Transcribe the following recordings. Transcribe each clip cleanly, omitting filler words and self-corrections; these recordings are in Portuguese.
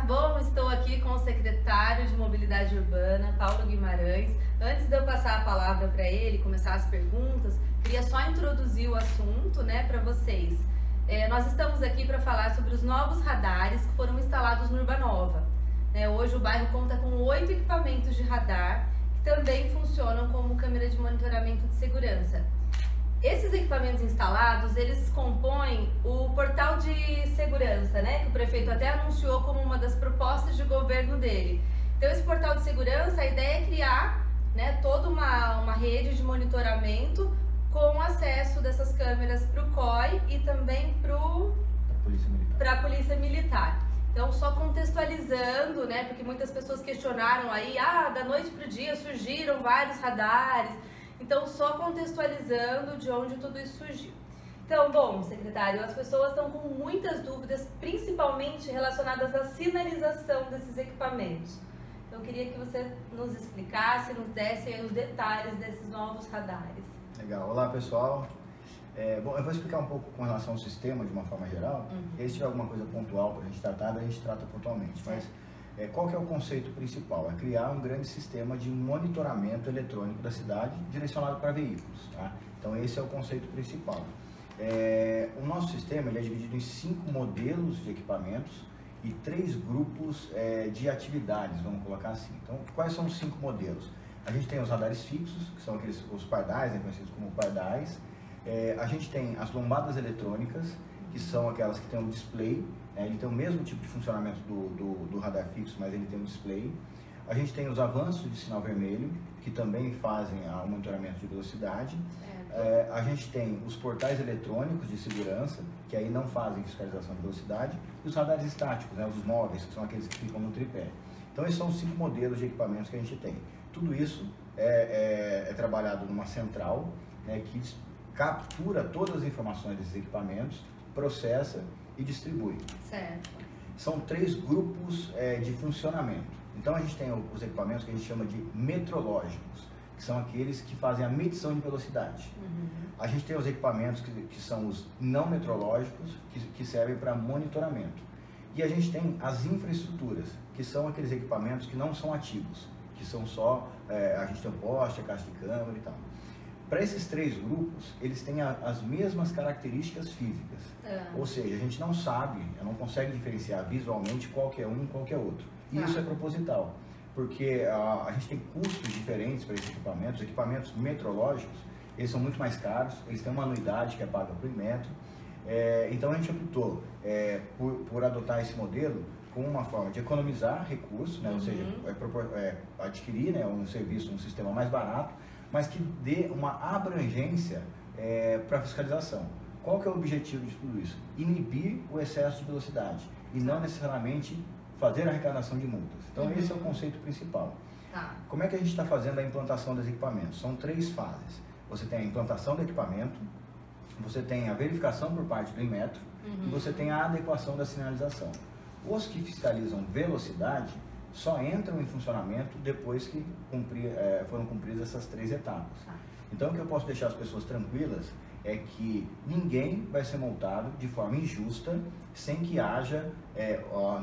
Bom, estou aqui com o secretário de Mobilidade Urbana, Paulo Guimarães. Antes de eu passar a palavra para ele, começar as perguntas, queria só introduzir o assunto, né, para vocês. Nós estamos aqui para falar sobre os novos radares que foram instalados no Urbanova. Hoje o bairro conta com 8 equipamentos de radar que também funcionam como câmera de monitoramento de segurança. Esses equipamentos instalados, eles compõem o portal de segurança, né, que o prefeito até anunciou como uma das propostas de governo dele. Então, esse portal de segurança, a ideia é criar, né, toda uma rede de monitoramento com acesso dessas câmeras para o COI e também para a Polícia Militar. Então, só contextualizando, né, porque muitas pessoas questionaram aí, da noite para o dia surgiram vários radares. Então, só contextualizando de onde tudo isso surgiu. Então, bom, secretário, as pessoas estão com muitas dúvidas, principalmente relacionadas à sinalização desses equipamentos. Então, eu queria que você nos explicasse, nos desse aí os detalhes desses novos radares. Legal. Olá, pessoal. Bom, eu vou explicar um pouco com relação ao sistema de uma forma geral. E se tiver alguma coisa pontual para a gente tratar, a gente trata pontualmente. Mas qual que é o conceito principal? É criar um grande sistema de monitoramento eletrônico da cidade direcionado para veículos. Tá? Então esse é o conceito principal. O nosso sistema ele é dividido em 5 modelos de equipamentos e 3 grupos de atividades, vamos colocar assim. Então quais são os 5 modelos? A gente tem os radares fixos, que são os pardais, conhecidos como pardais. A gente tem as lombadas eletrônicas, que são aquelas que têm um display. Ele tem o mesmo tipo de funcionamento do radar fixo, mas ele tem um display. A gente tem os avanços de sinal vermelho, que também fazem o monitoramento de velocidade. A gente tem os portais eletrônicos de segurança, que aí não fazem fiscalização de velocidade. E os radares estáticos, os móveis, que são aqueles que ficam no tripé. Então esses são os 5 modelos de equipamentos que a gente tem. Tudo isso é trabalhado numa central, que captura todas as informações desses equipamentos, processa e distribui. Certo. São 3 grupos de funcionamento. Então a gente tem os equipamentos que a gente chama de metrológicos, que são aqueles que fazem a medição de velocidade. A gente tem os equipamentos que são os não metrológicos, que servem para monitoramento. E a gente tem as infraestruturas, que são aqueles equipamentos que não são ativos, que são só, a gente tem o poste, a caixa de câmera e tal. Para esses 3 grupos, eles têm as mesmas características físicas. Ou seja, a gente não sabe, não consegue diferenciar visualmente qual que é um e qual que é outro. E isso é proposital, porque a gente tem custos diferentes para esses equipamentos. Os equipamentos metrológicos, eles são muito mais caros, eles têm uma anuidade que é paga por metro. Então a gente optou por adotar esse modelo como uma forma de economizar recursos, ou seja, adquirir um serviço, um sistema mais barato, mas que dê uma abrangência para fiscalização. Qual que é o objetivo de tudo isso? Inibir o excesso de velocidade e não necessariamente fazer a arrecadação de multas. Então esse é o conceito principal. Como é que a gente está fazendo a implantação dos equipamentos? São 3 fases. Você tem a implantação do equipamento, você tem a verificação por parte do Inmetro e você tem a adequação da sinalização. Os que fiscalizam velocidade só entram em funcionamento depois que foram cumpridas essas 3 etapas. Então o que eu posso deixar as pessoas tranquilas é que ninguém vai ser multado de forma injusta sem que haja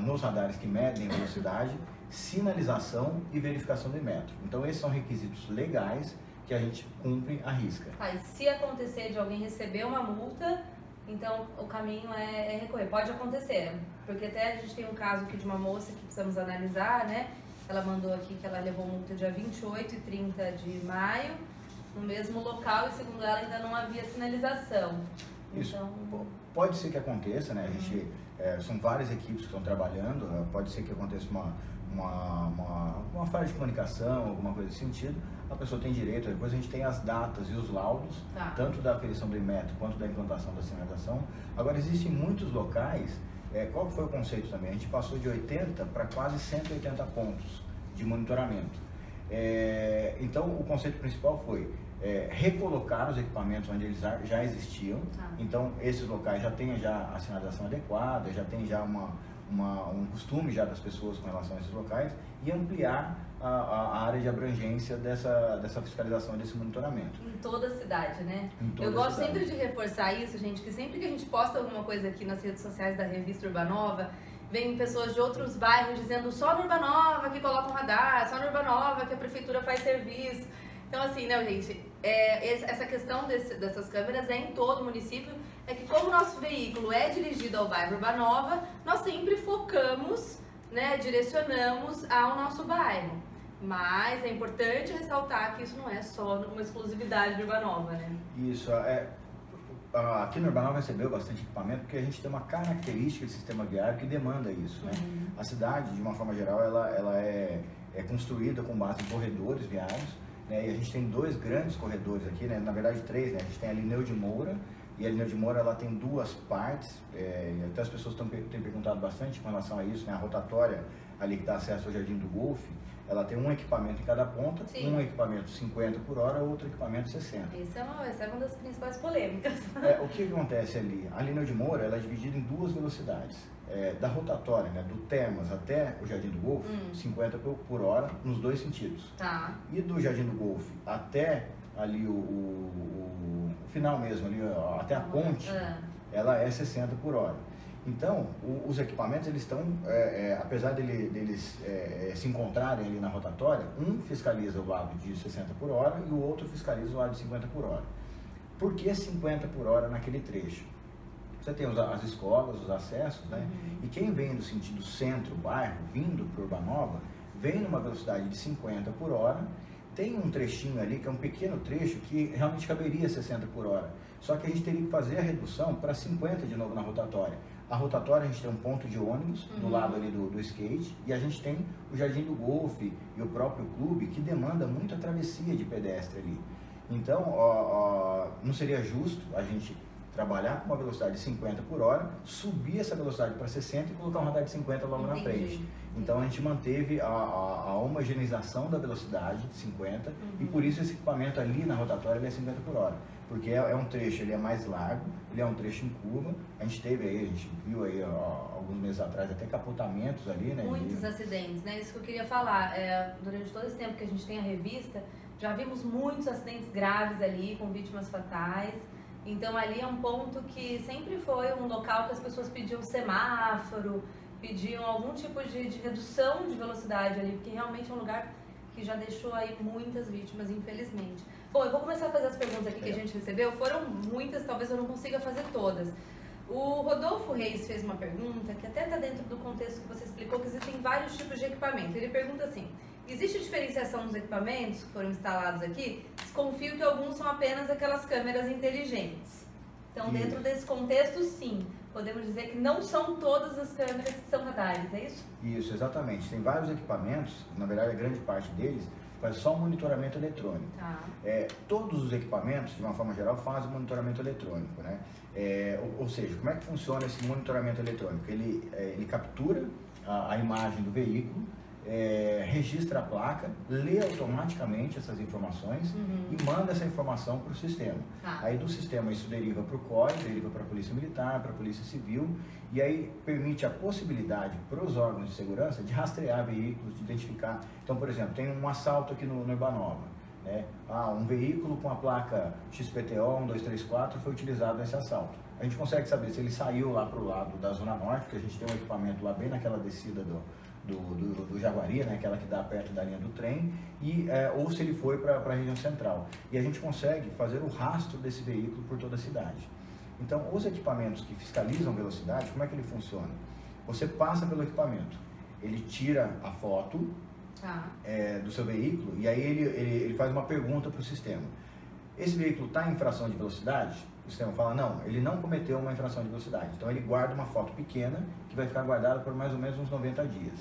nos radares que medem velocidade, sinalização e verificação do Inmetro. Então esses são requisitos legais que a gente cumpre à risca. E se acontecer de alguém receber uma multa, então o caminho é recorrer. Pode acontecer, porque até a gente tem um caso aqui de uma moça que precisamos analisar, né? Ela mandou aqui que ela levou multa dia 28 e 30 de maio, no mesmo local, e segundo ela ainda não havia sinalização. Isso pode ser que aconteça, né? A gente, são várias equipes que estão trabalhando, pode ser que aconteça uma falha de comunicação, alguma coisa nesse sentido. A pessoa tem direito, depois a gente tem as datas e os laudos, tanto da aferição do Inmetro quanto da implantação da sinalização. Agora, existem muitos locais, qual foi o conceito também? A gente passou de 80 para quase 180 pontos de monitoramento. Então, o conceito principal foi recolocar os equipamentos onde eles já existiam. Então, esses locais já têm a sinalização adequada, já tem um costume já das pessoas com relação a esses locais, e ampliar a área de abrangência dessa fiscalização, desse monitoramento. Em toda a cidade, né? Eu gosto sempre de reforçar isso, gente, que sempre que a gente posta alguma coisa aqui nas redes sociais da revista Urbanova, vem pessoas de outros bairros dizendo só no Urbanova que coloca um radar, só no Urbanova que a prefeitura faz serviço. Então assim, né, gente, essa questão dessas câmeras é em todo o município, é que como o nosso veículo é dirigido ao bairro Urbanova, nós sempre focamos, né, direcionamos ao nosso bairro. Mas é importante ressaltar que isso não é só uma exclusividade de Urbanova, né? Isso, aqui no Urbanova recebeu bastante equipamento porque a gente tem uma característica de sistema viário que demanda isso, né? A cidade, de uma forma geral, ela é construída com base em corredores viários, né? E a gente tem 2 grandes corredores aqui, né? Na verdade 3, né? A gente tem a Lineu de Moura, e a Lineu de Moura ela tem 2 partes, até as pessoas têm perguntado bastante com relação a isso, né? A rotatória ali que dá acesso ao Jardim do Golfe, ela tem um equipamento em cada ponta, Sim. Um equipamento 50 por hora, outro equipamento 60. Essa é uma das principais polêmicas. O que acontece ali? A Lineu de Moura ela é dividida em 2 velocidades. Da rotatória, né, do Termas até o Jardim do Golfe, 50 por hora nos 2 sentidos. Tá. E do Jardim do Golfe até ali o final mesmo, ali, até a ponte, ela é 60 por hora. Então, os equipamentos, eles estão, apesar deles se encontrarem ali na rotatória, um fiscaliza o lado de 60 por hora e o outro fiscaliza o lado de 50 por hora. Por que 50 por hora naquele trecho? Você tem as escolas, os acessos, né? E quem vem no sentido centro-bairro, vindo para Urbanova, vem numa velocidade de 50 por hora, tem um trechinho ali, que é um pequeno trecho, que realmente caberia 60 por hora. Só que a gente teria que fazer a redução para 50 de novo na rotatória. A rotatória, a gente tem um ponto de ônibus do lado ali do skate, e a gente tem o Jardim do Golfe e o próprio clube, que demanda muita travessia de pedestre ali. Então, não seria justo a gente trabalhar com uma velocidade de 50 por hora, subir essa velocidade para 60 e colocar um radar de 50 logo na frente. Então a gente manteve a homogeneização da velocidade de 50 e por isso esse equipamento ali na rotatória ele é 50 por hora. Porque é um trecho, ele é mais largo, ele é um trecho em curva. A gente viu aí alguns meses atrás até capotamentos ali, né? Muitos acidentes, né? Isso que eu queria falar. Durante todo esse tempo que a gente tem a revista, já vimos muitos acidentes graves ali, com vítimas fatais. Então ali é um ponto que sempre foi um local que as pessoas pediam semáforo, pediam algum tipo de redução de velocidade ali, porque realmente é um lugar que já deixou aí muitas vítimas, infelizmente. Bom, eu vou começar a fazer as perguntas aqui que a gente recebeu. Foram muitas, talvez eu não consiga fazer todas. O Rodolfo Reis fez uma pergunta que até está dentro do contexto que você explicou, que existem vários tipos de equipamento. Ele pergunta assim: existe diferenciação nos equipamentos que foram instalados aqui? Desconfio que alguns são apenas aquelas câmeras inteligentes. Então, dentro desse contexto, sim, podemos dizer que não são todas as câmeras que são radares, é isso? Isso, exatamente. Tem vários equipamentos, na verdade a grande parte deles faz só o monitoramento eletrônico. Tá. Todos os equipamentos, de uma forma geral, fazem monitoramento eletrônico, né? Ou seja, como é que funciona esse monitoramento eletrônico? Ele captura a imagem do veículo, registra a placa, lê automaticamente essas informações e manda essa informação para o sistema. Aí do sistema isso deriva para o COI, deriva para a Polícia Militar, para a Polícia Civil, e aí permite a possibilidade para os órgãos de segurança de rastrear veículos, de identificar. Então, por exemplo, tem um assalto aqui no Urbanova, né? Um veículo com a placa XPTO 1234 foi utilizado nesse assalto. A gente consegue saber se ele saiu lá para o lado da Zona Norte, porque a gente tem um equipamento lá bem naquela descida do Jaguari, né, aquela que dá perto da linha do trem, ou se ele foi para a região central. E a gente consegue fazer o rastro desse veículo por toda a cidade. Então, os equipamentos que fiscalizam velocidade, como é que ele funciona? Você passa pelo equipamento, ele tira a foto do seu veículo e aí ele faz uma pergunta para o sistema. Esse veículo está em infração de velocidade? O sistema fala, não, ele não cometeu uma infração de velocidade. Então ele guarda uma foto pequena que vai ficar guardada por mais ou menos uns 90 dias.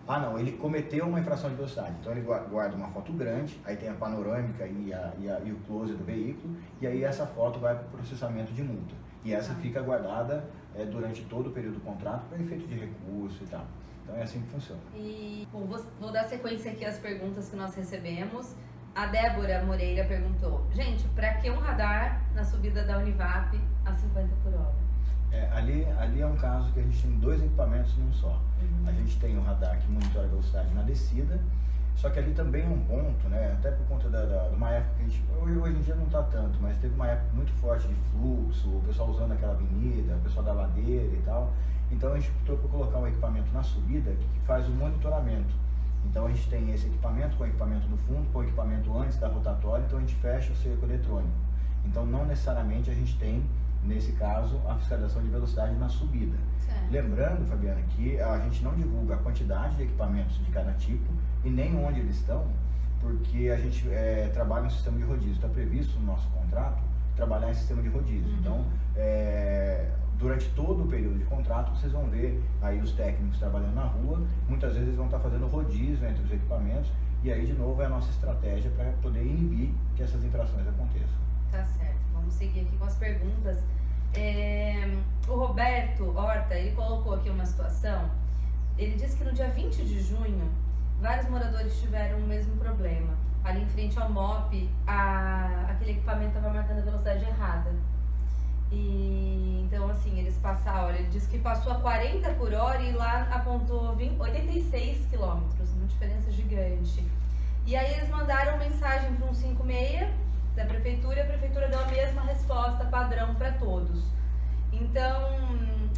Não, ele cometeu uma infração de velocidade. Então ele guarda uma foto grande, aí tem a panorâmica e o close do veículo, e aí essa foto vai para o processamento de multa. E essa fica guardada durante todo o período do contrato para efeito de recurso e tal. Então é assim que funciona. Bom, vou dar sequência aqui às perguntas que nós recebemos. A Débora Moreira perguntou: gente, para que um radar na subida da Univap a 50 por hora? Ali é um caso que a gente tem 2 equipamentos num só. A gente tem o radar que monitora a velocidade na descida, Só que ali também é um ponto, né, até por conta de uma época que a gente, hoje em dia não está tanto, mas teve uma época muito forte de fluxo, o pessoal usando aquela avenida, o pessoal da ladeira e tal. Então a gente optou por colocar um equipamento na subida que faz o monitoramento. Então a gente tem esse equipamento com o equipamento no fundo, com o equipamento antes da rotatória, então a gente fecha o cerco eletrônico. Então não necessariamente a gente tem, nesse caso, a fiscalização de velocidade na subida. Certo. Lembrando, Fabiana, que a gente não divulga a quantidade de equipamentos de cada tipo e nem onde eles estão, porque a gente trabalha no sistema de rodízio. Está previsto no nosso contrato trabalhar em sistema de rodízio. Então, durante todo o período de contrato, vocês vão ver aí os técnicos trabalhando na rua, muitas vezes eles vão estar fazendo rodízio entre os equipamentos, e aí, de novo, é a nossa estratégia para poder inibir que essas infrações aconteçam. Tá certo, vamos seguir aqui com as perguntas. O Roberto Horta, ele colocou aqui uma situação, ele disse que no dia 20 de junho, vários moradores tiveram o mesmo problema. Ali em frente ao MOP, aquele equipamento estava marcando a velocidade errada. E então, assim, eles passaram, olha, ele disse que passou a 40 por hora e lá apontou 86 quilômetros, uma diferença gigante. E aí eles mandaram mensagem para um 56 da prefeitura e a prefeitura deu a mesma resposta padrão para todos. Então,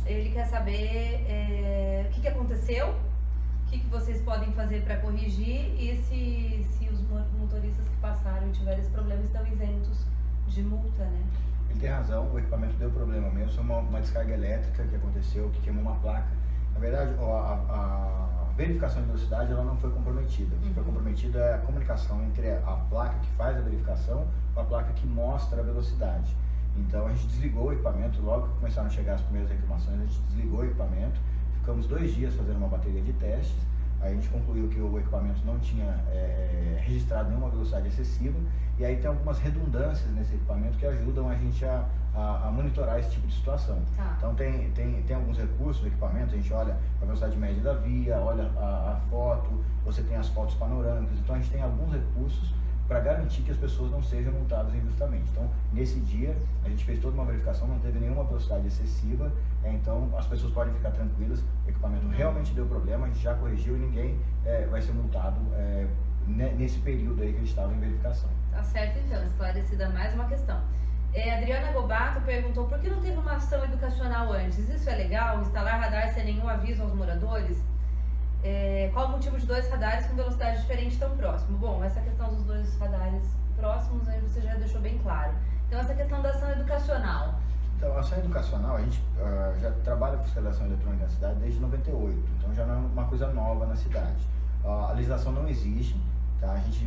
ele quer saber o que aconteceu, o que vocês podem fazer para corrigir e se os motoristas que passaram e tiveram esse problema estão isentos de multa, né? Ele tem razão, o equipamento deu problema mesmo, foi uma descarga elétrica que aconteceu, que queimou uma placa. Na verdade, a verificação de velocidade ela não foi comprometida. O que foi comprometida é a comunicação entre a placa que faz a verificação com a placa que mostra a velocidade. Então a gente desligou o equipamento, logo que começaram a chegar as primeiras reclamações, a gente desligou o equipamento, ficamos 2 dias fazendo uma bateria de testes, aí a gente concluiu que o equipamento não tinha registrado nenhuma velocidade excessiva, e aí tem algumas redundâncias nesse equipamento que ajudam a gente a monitorar esse tipo de situação. Tá. Então tem alguns recursos do equipamento, a gente olha a velocidade média da via, olha a foto, você tem as fotos panorâmicas, então a gente tem alguns recursos para garantir que as pessoas não sejam multadas injustamente. Então, nesse dia, a gente fez toda uma verificação, não teve nenhuma velocidade excessiva, então as pessoas podem ficar tranquilas, o equipamento realmente deu problema, a gente já corrigiu e ninguém vai ser multado nesse período aí que a gente estava em verificação. Tá certo, então, esclarecida mais uma questão. Adriana Gobato perguntou por que não teve uma ação educacional antes? Isso é legal? Instalar radar sem nenhum aviso aos moradores? Qual o motivo de 2 radares com velocidade diferente tão próximo? Bom, essa questão dos 2 radares próximos aí você já deixou bem claro. Então, essa questão da ação educacional. Então, a ação educacional, a gente já trabalha com fiscalização eletrônica na cidade desde 98, então já não é uma coisa nova na cidade. A legislação não existe, tá? A gente,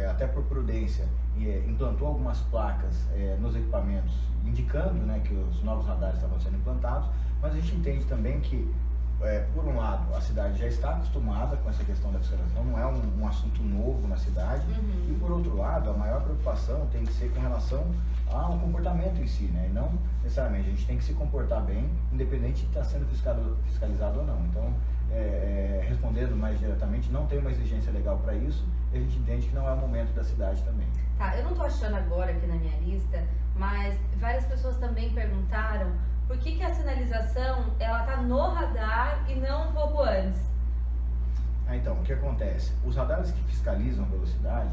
até por prudência, implantou algumas placas nos equipamentos, indicando, né, que os novos radares estavam sendo implantados, mas a gente entende também que, por um lado, a cidade já está acostumada com essa questão da fiscalização, não é um assunto novo na cidade, e por outro lado, a maior preocupação tem que ser com relação ao comportamento em si, né? E não necessariamente, a gente tem que se comportar bem, independente de estar sendo fiscalizado ou não. Então, respondendo mais diretamente, não tem uma exigência legal para isso, e a gente entende que não é o momento da cidade também. Tá, eu não tô achando agora aqui na minha lista, mas várias pessoas também perguntaram por que a sinalização ela tá no radar e não um pouco antes. Então, o que acontece? Os radares que fiscalizam a velocidade,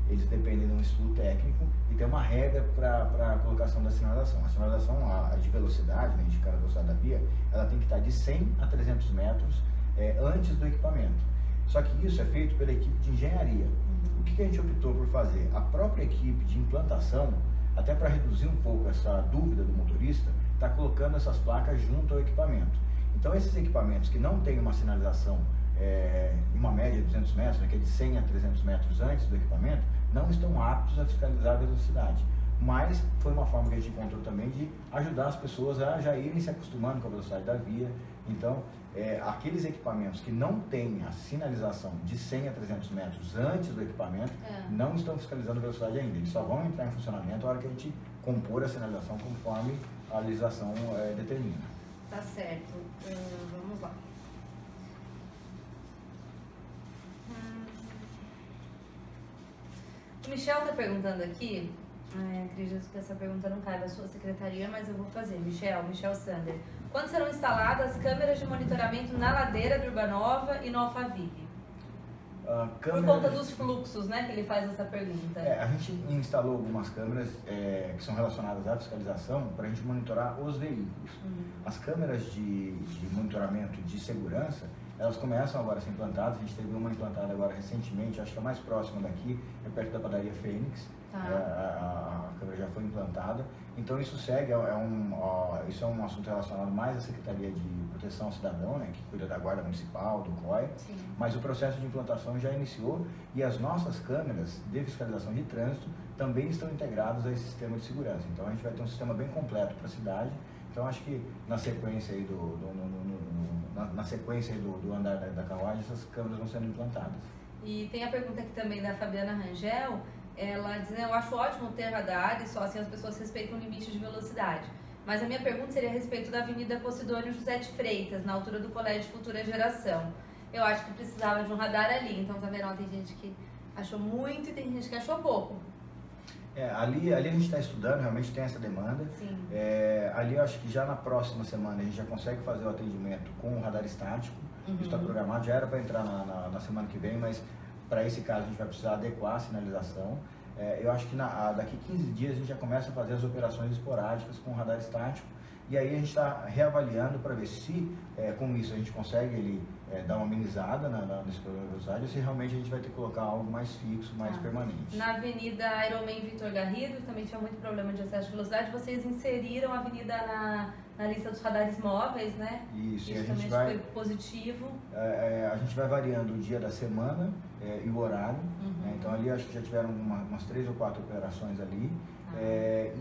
eles dependem de um estudo técnico e tem uma regra para a colocação da sinalização. A sinalização de velocidade, né, indicando a velocidade da via, ela tem que estar de 100 a 300 metros antes do equipamento. Só que isso é feito pela equipe de engenharia. O que a gente optou por fazer? A própria equipe de implantação, até para reduzir um pouco essa dúvida do motorista, está colocando essas placas junto ao equipamento. Então, esses equipamentos que não têm uma sinalização em uma média de 200 metros, né, que é de 100 a 300 metros antes do equipamento, não estão aptos a fiscalizar a velocidade. Mas foi uma forma que a gente encontrou também de ajudar as pessoas a já irem se acostumando com a velocidade da via. Então, aqueles equipamentos que não têm a sinalização de 100 a 300 metros antes do equipamento, não estão fiscalizando a velocidade ainda. Eles só vão entrar em funcionamento na hora que a gente compor a sinalização conforme a legislação determina. Tá certo. Vamos lá. O Michel está perguntando aqui, acredito que essa pergunta não cabe à sua secretaria, mas eu vou fazer. Michel Sander. Quando serão instaladas câmeras de monitoramento na ladeira do Urbanova e no Alphaville? Por conta dos fluxos, né, que ele faz essa pergunta. A gente instalou algumas câmeras que são relacionadas à fiscalização para a gente monitorar os veículos. As câmeras de monitoramento de segurança, elas começam agora a ser implantadas. A gente teve uma implantada agora recentemente, acho que a mais próxima daqui, é perto da padaria Fênix. A câmera já foi implantada. Então isso segue, isso é um assunto relacionado mais à Secretaria de Proteção ao Cidadão, né, que cuida da Guarda Municipal, do COI. Sim. Mas o processo de implantação já iniciou e as nossas câmeras de fiscalização de trânsito também estão integradas a esse sistema de segurança. Então a gente vai ter um sistema bem completo para a cidade. Então acho que na sequência aí do andar da carruagem, essas câmeras vão sendo implantadas. E tem a pergunta aqui também da Fabiana Rangel. Ela diz, eu acho ótimo ter radares, só assim as pessoas respeitam o limite de velocidade. Mas a minha pergunta seria a respeito da Avenida Posidônio José de Freitas, na altura do Colégio Futura Geração. Eu acho que precisava de um radar ali, então tá vendo, tem gente que achou muito e tem gente que achou pouco. Ali a gente está estudando, realmente tem essa demanda. Sim. Ali eu acho que já na próxima semana a gente já consegue fazer o atendimento com o radar estático. Isso está programado, já era para entrar na semana que vem, mas para esse caso a gente vai precisar adequar a sinalização. Eu acho que daqui 15 dias a gente já começa a fazer as operações esporádicas com o radar estático. E aí a gente está reavaliando para ver se, com isso, a gente consegue dar uma amenizada nesse problema de velocidade, ou se realmente a gente vai ter que colocar algo mais fixo, mais permanente. Na Avenida Ironman Vitor Garrido, também tinha muito problema de excesso de velocidade, vocês inseriram a avenida na lista dos radares móveis, né? Isso, e a gente foi positivo. A gente vai variando o dia da semana e o horário. Então ali acho que já tiveram umas 3 ou 4 operações ali.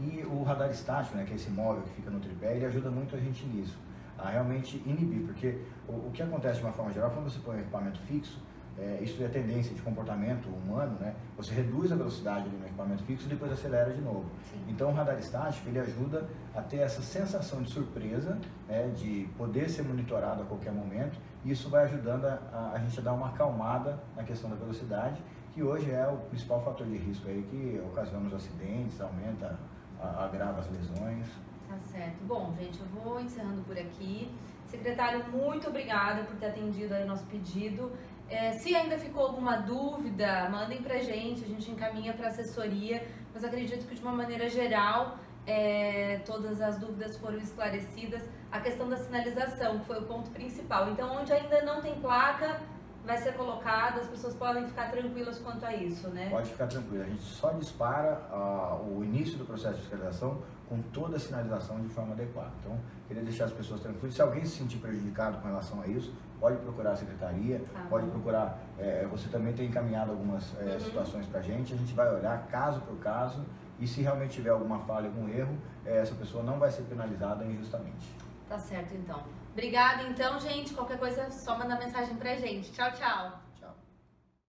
E o radar estático, né, que é esse móvel que fica no tripé, ele ajuda muito a gente nisso, a realmente inibir, porque o que acontece de uma forma geral, quando você põe um equipamento fixo, isso é tendência de comportamento humano, né? Você reduz a velocidade no equipamento fixo e depois acelera de novo. Sim. Então o radar estático, ele ajuda a ter essa sensação de surpresa, né, de poder ser monitorado a qualquer momento, e isso vai ajudando a gente a dar uma acalmada na questão da velocidade, que hoje é o principal fator de risco aí que ocasiona os acidentes, aumenta, agrava as lesões. Tá certo. Bom, gente, eu vou encerrando por aqui. Secretário, muito obrigada por ter atendido aí o nosso pedido. Se ainda ficou alguma dúvida, mandem pra gente, a gente encaminha para assessoria, mas acredito que de uma maneira geral todas as dúvidas foram esclarecidas. A questão da sinalização, que foi o ponto principal. Então, onde ainda não tem placa, vai ser colocada, as pessoas podem ficar tranquilas quanto a isso, né? Pode ficar tranquila, a gente só dispara o início do processo de fiscalização com toda a sinalização de forma adequada. Então, queria deixar as pessoas tranquilas. Se alguém se sentir prejudicado com relação a isso, pode procurar a secretaria, pode procurar, você também tem encaminhado algumas situações pra gente, a gente vai olhar caso por caso, e se realmente tiver alguma falha, algum erro, essa pessoa não vai ser penalizada injustamente. Tá certo, então. Obrigada, então, gente. Qualquer coisa, só manda mensagem pra gente. Tchau, tchau.